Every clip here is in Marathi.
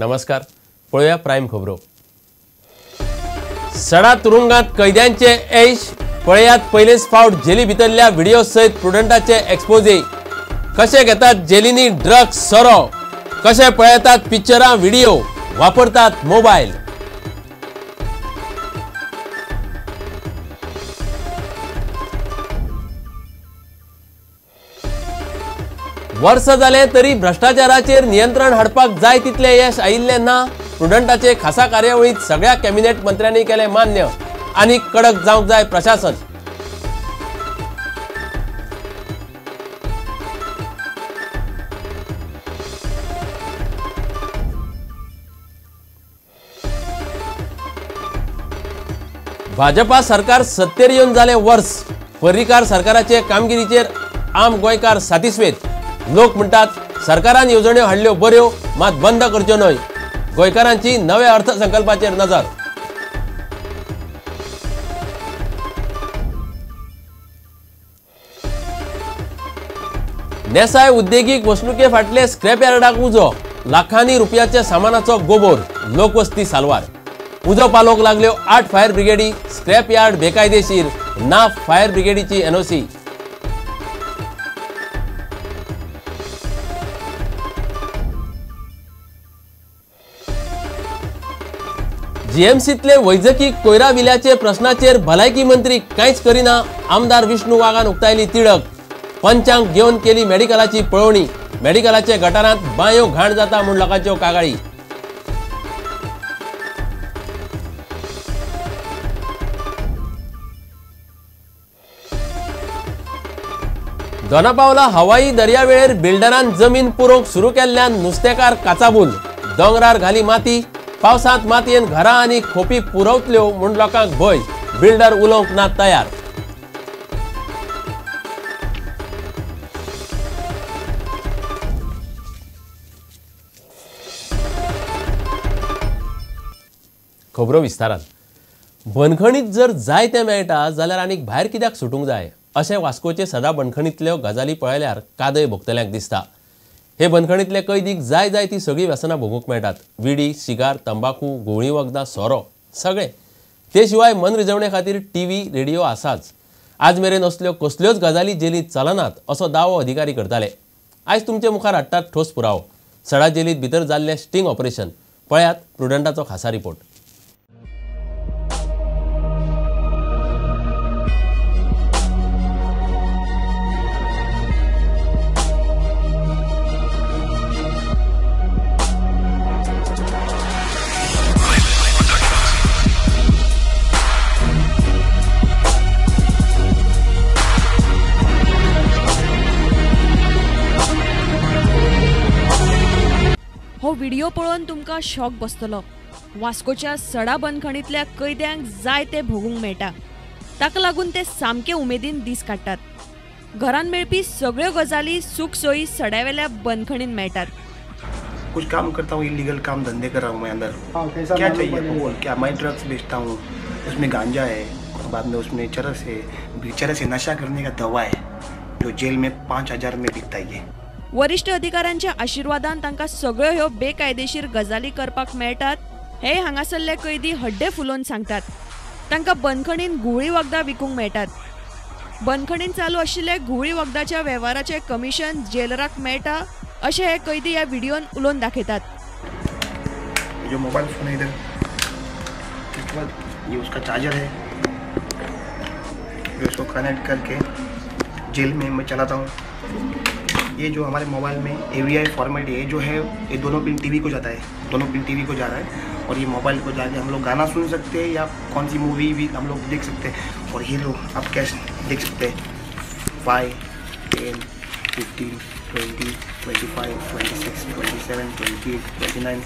नमस्कार, पळोवया प्राइम खबरो। सडा तुरुंगात कैद्यांचे ऐश पळयात पयलेच फावट जेली भितरल्या व्हिडिओ सहित प्रुडंटाचे एक्सपोजे। कशे घेतात जेलींनी ड्रग्स सोरो, कशे पळयतात पिक्चरां व्हिडिओ, वापरतात मोबाईल। वर्ष जाले तरी भ्रष्टाचाराचेर नियंत्रण हाडपाक जाय तितले यश आयिल्ले ना। प्रुडंटाचे खासा कार्यावळीत सगळ्या कॅबिनेट मंत्र्यांनी केले मान्य। आनी कडक जावंक जाय प्रशासन। भाजपा सरकार सत्तेर येवन जाले वर्स। पर्रीकार सरकाराचे कामगिरीचेर आम गोंयकार सातिस्वेत। लोक म्हणतात सरकारान येवजण्यो हाडल्यो बऱ्यो, मात बंद करच्यो न्हय। गोंयकारांची नव्या अर्थसंकल्पाचेर नजर। नेसाय उद्देगीक वसणुके फाटले स्क्रॅप यार्डाक उजो। लाखांनी रुपयाच्या सामानाचो गोबोर, लोकवस्ती सालवार। उजो पालोवंक लागल्यो 8 फायर ब्रिगेडी। स्क्रॅप यार्ड बेकायदेशीर, ना फायर ब्रिगेडीची एनओसी। जीएमसीतले वैजकी कोयरा विल्याचे प्रश्नाचेर भलायकी मंत्री कांयच करिना। आमदार विष्णू वाघान उक्तायली तिडक। पंचांक घेवन केली मेडिकलाची पळोवणी। मेडिकलाचे गटारांत बायो घाण जाता म्हूण लोकांच्यो कागाळी। दोनापावला हवाई दर्यावेळेर बिल्डरान जमीन पुरोवंक सुरू केल्ल्यान नुस्तेकार काचाबूल। दोंगरार घाली माती, पावसांत मातयेन घरां आनी खोपी पुरवतल्यो म्हूण लोकांक भंय। बिल्डर उलोवंक ना तयार। खबरो विस्तारान। बंदखणीत जर जाय तें मेळटा जाल्यार आनीक भायर कित्याक सुटूंक जाय अशें वास्कोचे सदा बंदखणींतल्यो गजाली पळयल्यार कादय भोगतल्यांक दिसता। हे बंदखणींतले कैदीक जाय ती सगळी व्यसनां भोगूंक मेळटात। विडी, सिगार, तंबाखू, गोळी वखदां, सोरो सगळे। ते शिवाय मनरिजवणे खातीर टीव्ही, रेडिओ आसाच। आज मेरेन असल्यो कसल्योच गजाली जेलींत चलनात असो दावो अधिकारी करताले। आयज तुमचे मुखार हाडटात ठोस पुरावो। सडा जेलींत भितर जाल्लें स्टिंग ऑपरेशन पळयात प्रुडंटाचो खासा रिपोर्ट। हो व्हिडिओ पळोवन तुमकां शॉक बसतलो। वास्कोच्या सडा बंदखणींतल्या कैद्यांक जाय ते भोगूंक मेळटा। ताका लागून ते सामके उमेदीन दीस काडटात। घरान मेळपी सगळ्यो गजाली सुख सोयी सड्यावेल्या बंदखणींत मेळटात। कुछ काम करता हूँ, इलीगल काम धंधे कर रहा हूँ मैं अंदर। क्या चाहिए बोल, क्या मैं ड्रग्स बेचता हूँ, उसमें गांजा है, बाद में उसमें चरस है। चरस है नशा करने का दवा है जो जेल में 5000 में बिकता है। वरिष्ठ अधिकाऱ्यांच्या आशीर्वादान तांकां सगळ्यो ह्यो बेकायदेशीर गजाली करपाक मेळटात हे हांगासरले कैदी हड्डे फुलोवन सांगतात। तांकां बंदखणींत गुळी वखदां विकूंक मेळटात। बंदखणींत चालू आशिल्ले गुळी वखदाच्या वेव्हाराचे कमिशन जेलराक मेळटा अशें हे कैदी ह्या व्हिडिओन उलोवन दाखयतात। जो मोबाइल फोन है इधर, इसके बाद ये उसका चार्जर है, जो इसको कनेक्ट करके जेल में मैं चलाता हूँ। ये जो हमारे मोबाइल में AVI फॉर्मेट ये जो है ये दोनों पिन टीवी को जाता है, दोनों पिन टीवी को जा रहा है और ये मोबाइल को जाके हम लोग गाना सुन सकते हैं या कौन सी मूवी भी हम लोग देख सकते हैं। और ये लोग आप कैश देख सकते हैं 5, 10, 15, 20, 25, 26, 27, 28, 29,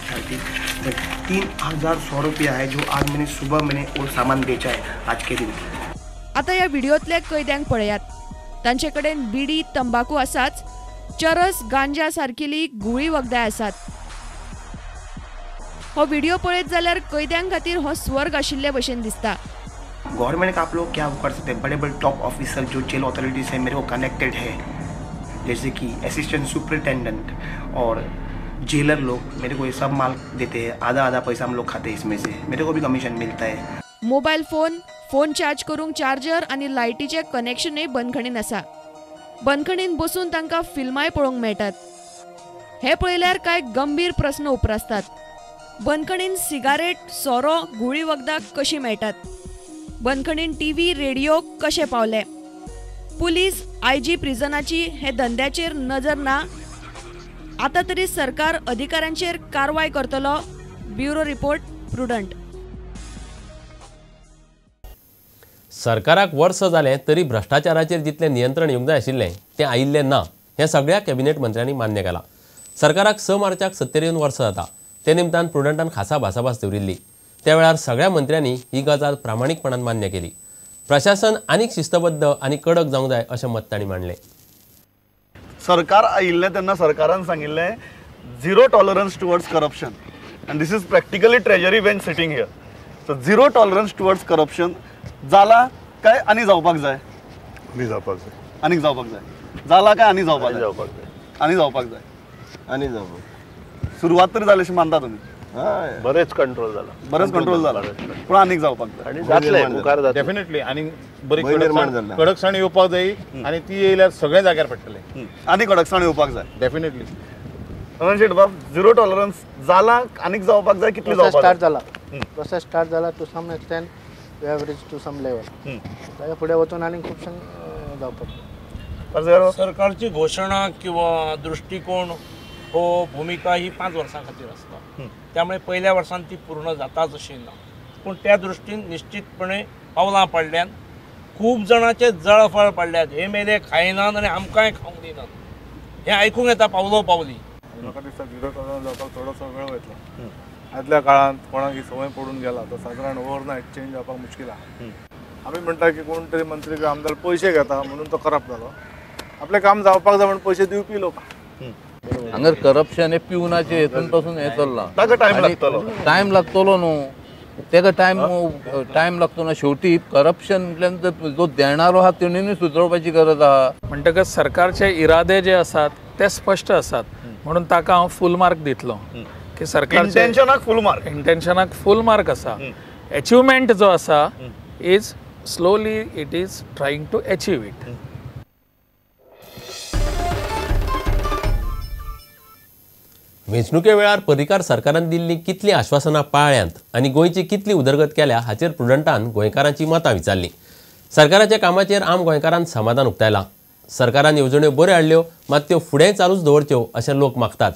30, 3000 रुपया है जो आज मैंने वो सामान बेचा है आज के दिन। आता या व्हिडिओतले कैद्यांक पळयात। तांचे कडेन बिडी, तंबाखू आसाच, चरस, गांजा सारकिली गुळी वखदां आसात। हो व्हिडिओ पळयत जाल्यार कैद्यां खातीर हो स्वर्ग आशिल्ले भशेन दिसता। गवर्नमेंट का आप लोग क्या कर सकते हैं, बड़े बड़े टॉप ऑफिसर जो जेल अथॉरिटीज है मेरे को कनेक्टेड है, जैसे कि असिस्टेंट सुपरिटेंडेंट और जेलर लोग मेरे को ये सब माल देते हैं, आधा आधा पैसा हम लोग खाते हैं, इसमें से मेरे को भी कमीशन मिलता है। मोबाईल फोन चार्ज करूंक चार्जर आणि लायटीचे कनेक्शनय बंदखणीन आसा। बंदखणीन बसून तांकां फिल्माय पळोवंक मेळटात। हे पळयल्यार कांय गंभीर प्रस्न उपरासतात। बंदखणीन सिगारेट, सोरो, गुळी वखदां कशी मेळटात? बंदखणीन टीव्ही, रेडिओ कशे पावले? पुलीस, आयजी प्रिझनाची हे धंद्याचेर नजर ना? आता तरी सरकार अधिकाऱ्यांचेर कारवाय करतलो। Bureau report, prudent. सरकाराक वर्स जालें तरी भ्रष्टाचाराचेर जितलें नियंत्रण येवंक जाय आशिल्लें तें आयिल्लें ना हें सगळ्या कॅबिनेट मंत्र्यांनी मान्य केलां। सरकाराक 6 मार्चाक 70 वर्सां जाता। ते निमतान प्रुडंटान खासा भासाभास दवरिल्ली। त्या वेळार सगळ्या मंत्र्यांनी ही गजाल प्रामाणीकपणान मान्य केली। प्रशासन आनीक शिस्तबद्ध आनी कडक जावंक जाय अशें मत तांणी मांडलें। सरकार आयिल्लें तेन्ना सरकारान सांगिल्लें zero tolerance towards corruption and this is practically treasury when sitting here. So zero tolerance towards corruption जाला काय आनी जावपाक जाय? आनी जावपाक जाय, आनीक जावपाक जाय। जाला काय आनी जावपाक जाय? आनी जावपाक जाय, आनी जावपाक। सुरवात तरी जाली अशें मानता तुमी? हय, बरेच कंट्रोल जाला, बरेच कंट्रोल जाला, पूण आनीक जावपाक जाय आनी जातलें मुखार जातलें डेफिनेटली। आनी बरी कडकसाण येवपाक जाय आनी ती येयल्यार सगळे जाग्यार पडटले। आनी कडकसाण येवपाक जाय डेफिनेटली। शेट बाब, झिरो टॉलरन्स जाला आनीक जावपाक जाय, कितली जावपाक स्टार्ट जाला? प्रोसेस स्टार्ट जाला to some extent, we have reach to some level. ताच्या फुडें वचून आनीक खुबशें जावपाक। सरकारची घोषणा किंवा दृष्टिकोन हो भूमिका ही 5 वर्सां खातीर आसता, त्यामुळे पहिल्या वर्सान ती पूर्ण जाताच अशी ना। पूण त्या दृश्टीन निश्चितपणे पावलां पडल्यात, खूब जाणांचे जळफळ पडल्यात। हे मेले खायनात आनी आमकांय खावंक दिनात, हें आयकूंक येता पावलो पावली। म्हाका दिसता झिरो टॉलरन्स जावपाक थोडोसो वेळ वयतलो। आदल्या काळांत कोणाक ही संवय पडून गेला तो सादारण ओव्हरनायट चेंज जावपाक मुश्कील आहा। आमी म्हणटा की कोण तरी मंत्री किंवा आमदार पयशे घेता म्हणून तो करप्ट जालो। आपलें काम जावपाक जाय म्हणून पयशे दिवपी लोक। हांगर करप्शन हे पिवनाचे हेतून पासून हे चल्लां। ताका टायम लागतलो, टायम लागतलो न्हू, तेका टायम लागतो ना। शेवटी करप्शन म्हटल्यार जो देणारो आहा तेणीय सुदरवपाची गरज आहा। म्हणटकच सरकारचे इरादे जे आसात ते स्पश्ट आसात, म्हणून ताका हांव फूल मार्क दितलो की सरकारचे इंटेन्शनाक फूल मार्क आसा। अचिवमेंट जो आसा is slowly it is trying to achieve it. वेंचणुके वेळार पर्रीकार सरकारान दिल्ली कितली आश्वासनां पाळ्यांत आनी गोंयची कितली उदरगत केल्या हाचेर प्रुडंटान गोंयकारांची मतां विचारली। सरकाराच्या कामाचेर आम गोंयकारांत समाधान उक्तायलां। सरकारान येवजण्यो बऱ्यो हाडल्यो, मात त्यो फुडेंय चालूच दवरच्यो अशें लोक मागतात।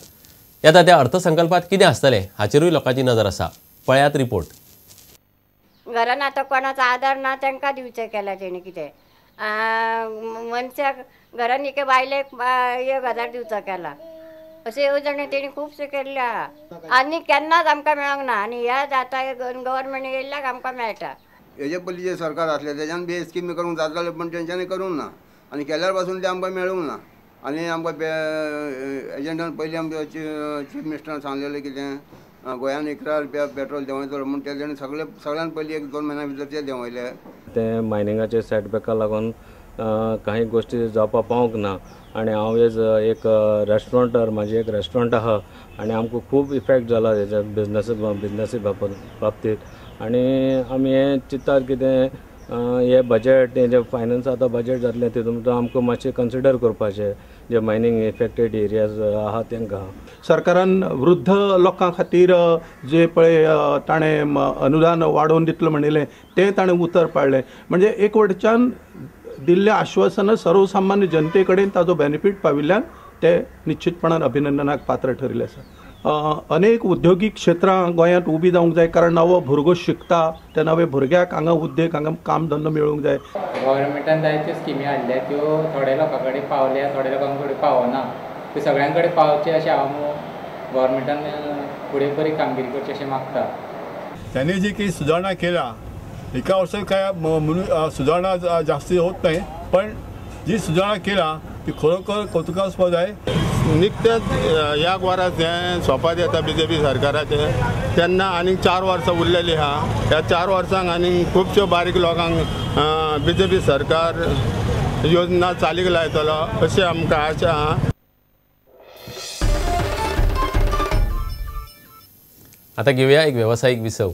येता त्या अर्थसंकल्पात कितें आसतलें हाचेरूय लोकांची नजर आसा। पळयात रिपोर्ट। घरान आतां कोणाचो आदार ना तांकां दिवचें केलां तेणी कितें। मनशाक घरान एक बायलेक 1000 दिवचो केला, अशें येवजण्यो तेणी खुबशे केल्ले आहा आनी केन्नाच आमकां मेळोंक ना। आनी ह्या आतां गव्हर्मेंट येयल्याक आमकां मेळटा। हेजे पयलीं जे सरकार आसलें तेज्यान बी स्कीमी करूंक जाता जाल्यार पण तेंच्यांनी करूंक ना आनी केल्यार पासून ते आमकां मेळूंक ना। आनी आमकां एजंटान पयलीं आमच्या चीफ मिनिस्टरान सांगलेलें कितें गोंयान 11 रुपया पेट्रोल देंवयतलो म्हूण तेणी सगळ्यान पयलीं 1-2 म्हयन्या भितर ते देंवयले। ते मायनिंगाचे सेटबॅका लागून काही गोष्टी जावपाक पावूंक ना आनी हांव एज एक रेस्टॉरंटार म्हाजी एक रेस्टॉरंट आहा आनी आमकां खूब इफेक्ट जाला हेच्या बिजनसी बाबतींत। आनी आमी हें चिंतात कितें हे बजेट जे फायनान्स आतां बजेट जातलें तितून आमकां मातशें कन्सिडर करपाचें जे मायनिंग इफेक्टेड एरियाज आहा तांकां। सरकारान वृद्ध लोकां खातीर जे पळय ताणें अनुदान वाडोवन दितलो म्हणिल्लें तें ताणें उतर पाडलें। म्हणजे एक वटच्यान दिल्ल्या आश्वासनां सर्वसामान्य जनते कडेन ताजो बेनिफीट पाविल्ल्यान ते निश्चितपणान अभिनंदनाक पात्र ठरिल्ले आसा। अनेक उद्योगीक क्षेत्रां गोंयांत उबी जावंक जाय, कारण नवो भुरगो शिकता त्या नवे भुरग्याक हांगा उद्देग हांगा काम धंदो मेळूंक जाय। गव्हर्मेंटान जायत्यो स्किमी हाडल्या त्यो थोड्या लोकां कडेन पावल्या, थोड्या लोकां कडेन पावना। त्यो सगळ्यां कडेन पावचे अशें हांव गव्हर्मेंटान फुडें बरी कामगिरी करची अशें मागता। त्यांनी जी काही सुधारणा केल्या एका वर्षात काय सुधारणा जास्ती होत नाही, पण जी सुधारणा केला ती खरोखर कौतुकास्पद आहे। निकतेच ह्या वरात हें सोंपात येता BJP सरकाराचे तेन्ना आनीक 4 वर्सां उरलेलीं आहा। ह्या 4 वर्सांक आनीक खुबश्यो बारीक लोकांक BJP सरकार योजना चालीक लायतलो अशी आमकां आशा आहा। आता घेऊया एक व्यावसायिक विसव.